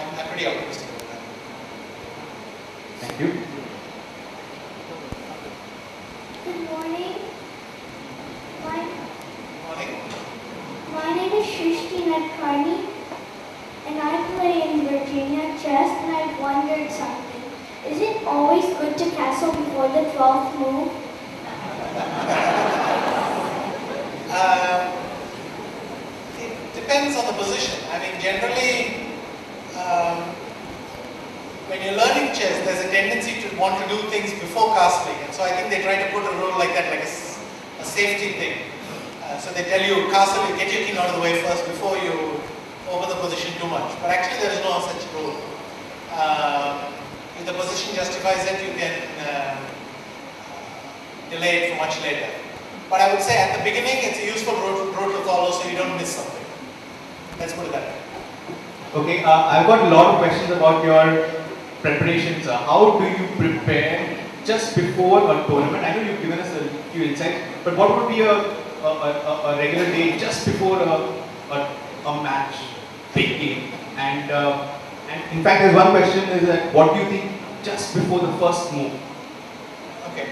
I'm pretty optimistic about that. Thank you. Good morning. Morning. My name is Shrishti Nadkarni, and I play in Virginia chess, and I wondered something. Is it always good to castle before the 12th move? It depends on the position. I mean, generally, when you're learning chess, there's a tendency to want to do things before castling, and so I think they try to put a rule like that, like a safety thing. So they tell you, castle, you get your king out of the way first before you open the position too much. But actually, there is no such rule. If the position justifies it, you can delay it for much later. But I would say at the beginning, it's a useful route to follow so you don't miss something. Let's put it that way. Okay, I've got a lot of questions about your preparations. How do you prepare just before a tournament? I know you've given us a few insights, but what would be a regular day just before a match, big game? And in fact, there's one question is that what do you think just before the first move? Okay.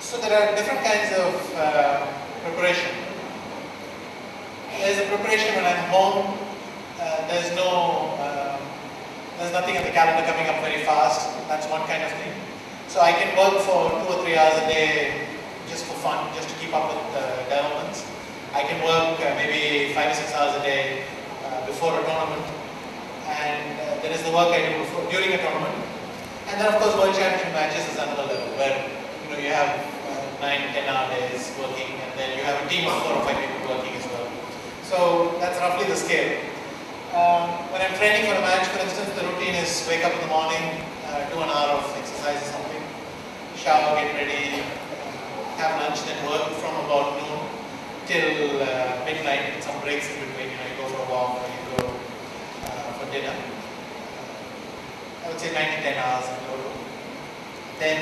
So there are different kinds of preparation. There's a preparation when I'm home. There's nothing in the calendar coming up very fast. That's one kind of thing. So I can work for 2 or 3 hours a day just for fun, just to keep up with the developments. I can work maybe 5 or 6 hours a day before a tournament. And there is the work I do during a tournament. And then of course World Championship matches is another level where you have 9-10 hour days working, and then you have a team of 4 or 5 people working as well. So that's roughly the scale. When I'm training for a match, for instance, the routine is wake up in the morning, do an hour of exercise or something, shower, get ready, have lunch, then work from about noon till midnight, with some breaks in between. You go for a walk or you go for dinner. I would say 9 to 10 hours in total. Then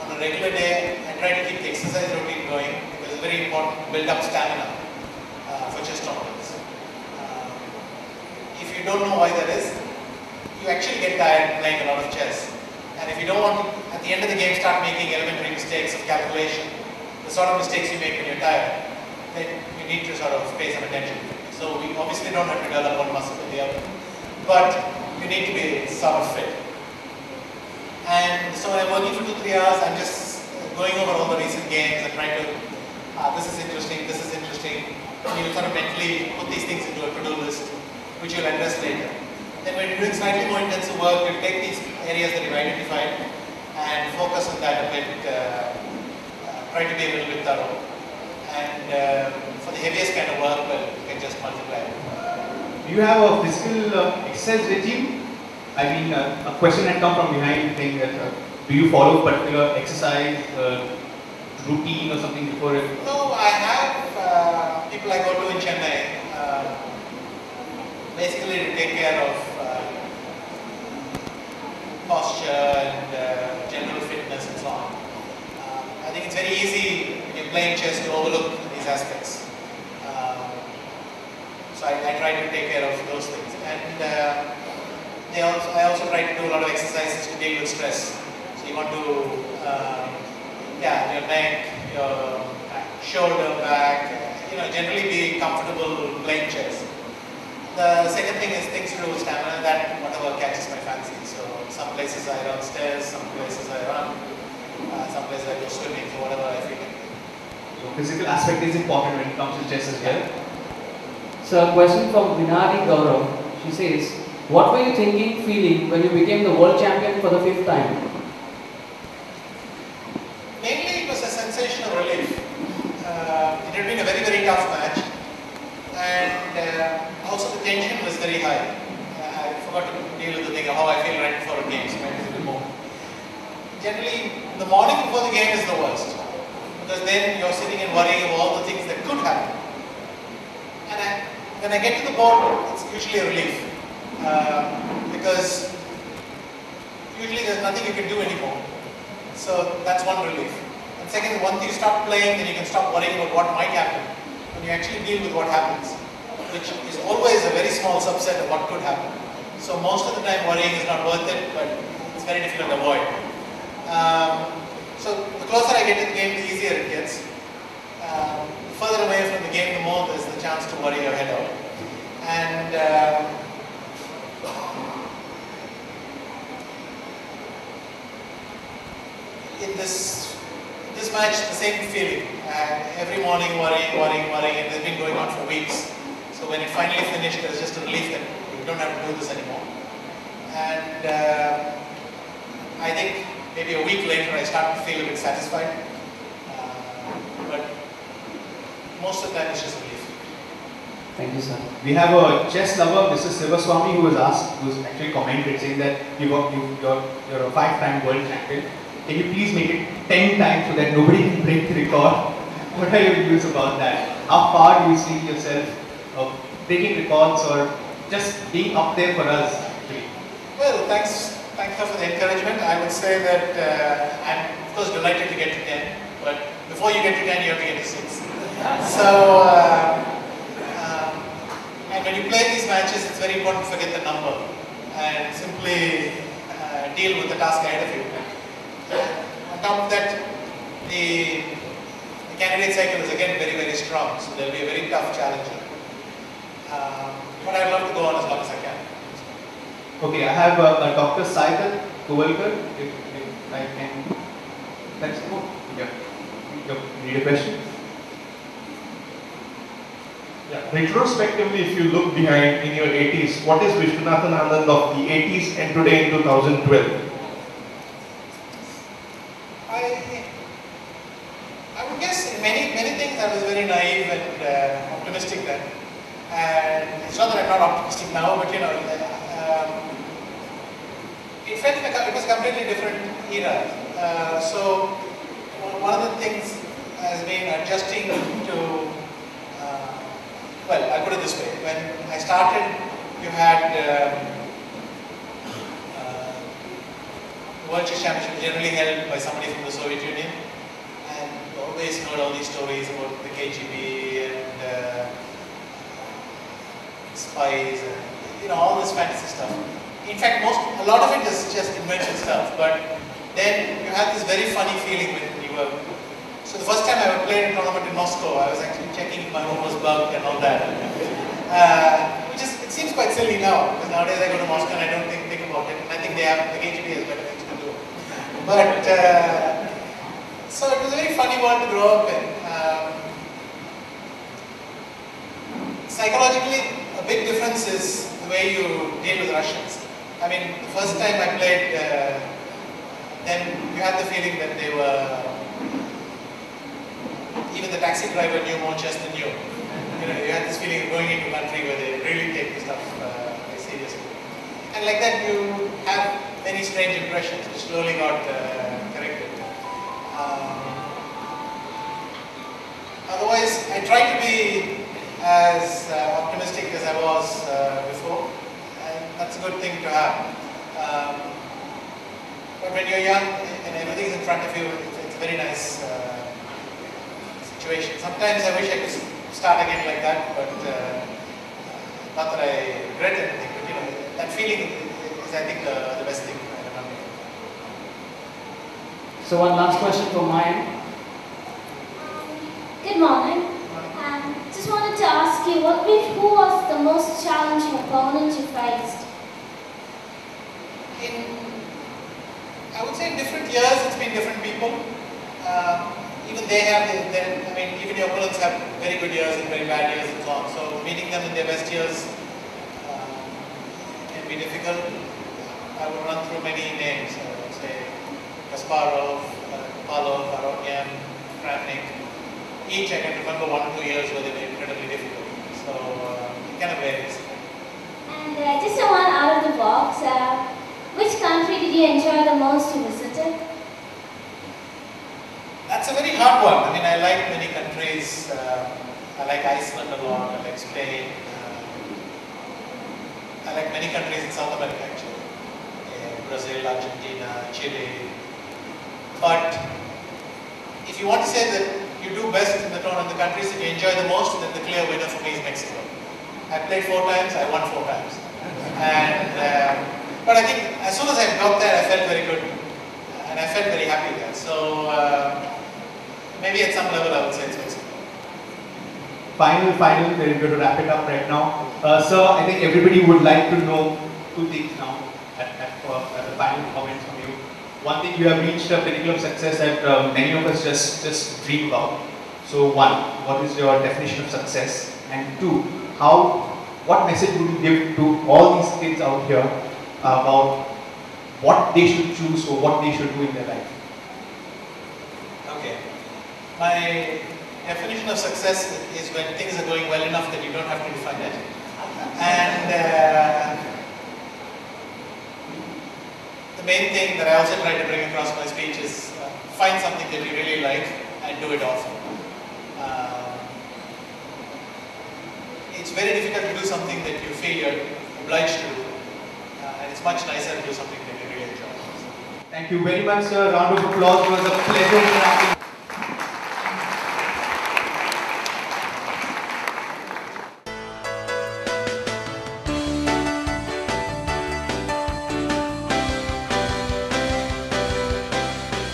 on a regular day, I try to keep the exercise routine going because it's very important to build up stamina for chess tournaments. If you don't know why that is, you actually get tired playing a lot of chess. And if you don't want to, at the end of the game, start making elementary mistakes of calculation, the sort of mistakes you make when you're tired, then you need to sort of pay some attention. So we obviously don't have to develop one muscle or the other, but you need to be sort of fit. And so when I'm working for 2-3 hours, I'm just going over all the recent games and trying to, this is interesting, and you sort of mentally put these things into a to-do list, which you'll address later. Then when you're doing slightly more intensive work, you'll take these areas that you've identified and focus on that a bit, try to be a little bit thorough. And for the heaviest kind of work, well, you can just multiply. Do you have a physical exercise regime? I mean, a question had come from behind saying that do you follow particular exercise routine or something before it? No, I have people I go to in Chennai, basically to take care of posture and general fitness and so on. I think it's very easy when you're playing chess to overlook these aspects. So I try to take care of those things. And I also try to do a lot of exercises to deal with stress. So you want to, your neck, your shoulder, back, generally be comfortable playing chess. The second thing is things to do with stamina, that whatever catches my fancy. So some places I run stairs, some places I run, some places I go swimming, so whatever I feel like. So physical aspect is important when it comes to chess as well. So a question from Vinadi Gaurav. She says, what were you thinking, feeling when you became the world champion for the 5th time? Mainly it was a sensation of relief. It had been a very, very tough match. And also the tension was very high. I forgot to deal with the thing of how I feel right before a game, so maybe it's a bit more. Generally, the morning before the game is the worst. Because then you're sitting and worrying of all the things that could happen. And when I get to the board, it's usually a relief. Because usually there's nothing you can do anymore. So that's one relief. And second, once you stop playing, then you can stop worrying about what might happen. When you actually deal with what happens, which is always a very small subset of what could happen. So most of the time worrying is not worth it, but it's very difficult to avoid. So the closer I get to the game, the easier it gets. The further away from the game, the more there's the chance to worry your head out. And in this match, the same feeling. Every morning worrying, and it's been going on for weeks. So when it finally finished, there's just a relief that you don't have to do this anymore. And I think maybe a week later, I start to feel a bit satisfied. But most of the time, it's just a relief. Thank you, sir. We have a chess lover, Mr. Sivaswamy, who who's actually commented saying that you're a 5-time world champion. Can you please make it 10 times so that nobody can break the record? What are your views about that? How far do you see yourself breaking records or just being up there for us? Actually? Well, thanks for the encouragement. I would say that I'm of course delighted to get to 10, but before you get to 10, you have to get to 6. So, and when you play these matches, it's very important to forget the number and simply deal with the task ahead of you. On top of that, the candidate cycle is again very, very strong, so there will be a very tough challenger. But I'd love to go on as long as I can. Okay, I have a Dr. Saidat Kovalkar, if I can. Let's go. Yeah. Need a question? Yeah. Retrospectively, if you look behind in your 80s, what is Vishwanathan Anand of the 80s and today in 2012? I would guess in many things I was very naive and optimistic then. And it's not that I'm not optimistic now, but you know, it felt like it was a completely different era. So one of the things has been adjusting to, well, I'll put it this way. When I started, you had the World Chess Championship generally held by somebody from the Soviet Union, and you always heard all these stories about the KGB and spies and you know all this fantasy stuff. In fact, a lot of it is just invented stuff. But then you had this very funny feeling when you were. So the first time I ever played a tournament in Moscow, I was actually checking if my home was bugged and all that. It seems quite silly now, because nowadays I go to Moscow and I don't think about it. And I think the KGB has better things to do. But, so it was a very funny world to grow up in. Psychologically, a big difference is the way you deal with Russians. I mean, the first time I played, then you had the feeling that they were, even the taxi driver knew more chess than you. You know, you had this feeling of going into a country where they really take the stuff very seriously. And like that, you have many strange impressions which slowly got corrected. Otherwise, I try to be as optimistic as I was before, and that's a good thing to have. But when you're young and everything's in front of you, it's a very nice situation. Sometimes I wish I could start again like that, but not that I regret anything, but you know, that feeling is I think the best thing I remember. So one last question from my end. Good morning. Just wanted to ask you, who was the most challenging opponent you faced? I would say in different years it's been different people. Even they have, I mean, even your opponents have very good years and very bad years and so on. So meeting them in their best years can be difficult. I would run through many names. I would say Kasparov, Kopalov, Aronian, Kramnik. Each I can remember 1 or 2 years where they were incredibly difficult. So it kind of varies. And just one out of the box, which country did you enjoy the most to visit? That's a very hard one. I mean, I like many countries. I like Iceland a lot. I like Spain. I like many countries in South America actually. Brazil, Argentina, Chile. But if you want to say that you do best in the tournament, the countries that you enjoy the most, then the clear winner for me is Mexico. I played 4 times, I won 4 times. And, but I think as soon as I got there, I felt very good. And I felt very happy there. So maybe at some level I would say it's Mexico. Final, we're going to wrap it up right now. Sir, I think everybody would like to know 2 things now at the final comments from you. One thing, you have reached a pinnacle of success that many of us just dream about. So 1, what is your definition of success? And 2, what message would you give to all these kids out here about what they should choose or what they should do in their life? Okay. My definition of success is when things are going well enough that you don't have to define it. And the main thing that I also try to bring across my speech is find something that you really like and do it often. It's very difficult to do something that you feel you're obliged to do, and it's much nicer to do something that you really enjoy. Thank you very much, sir. Round of applause. It was a pleasure interacting.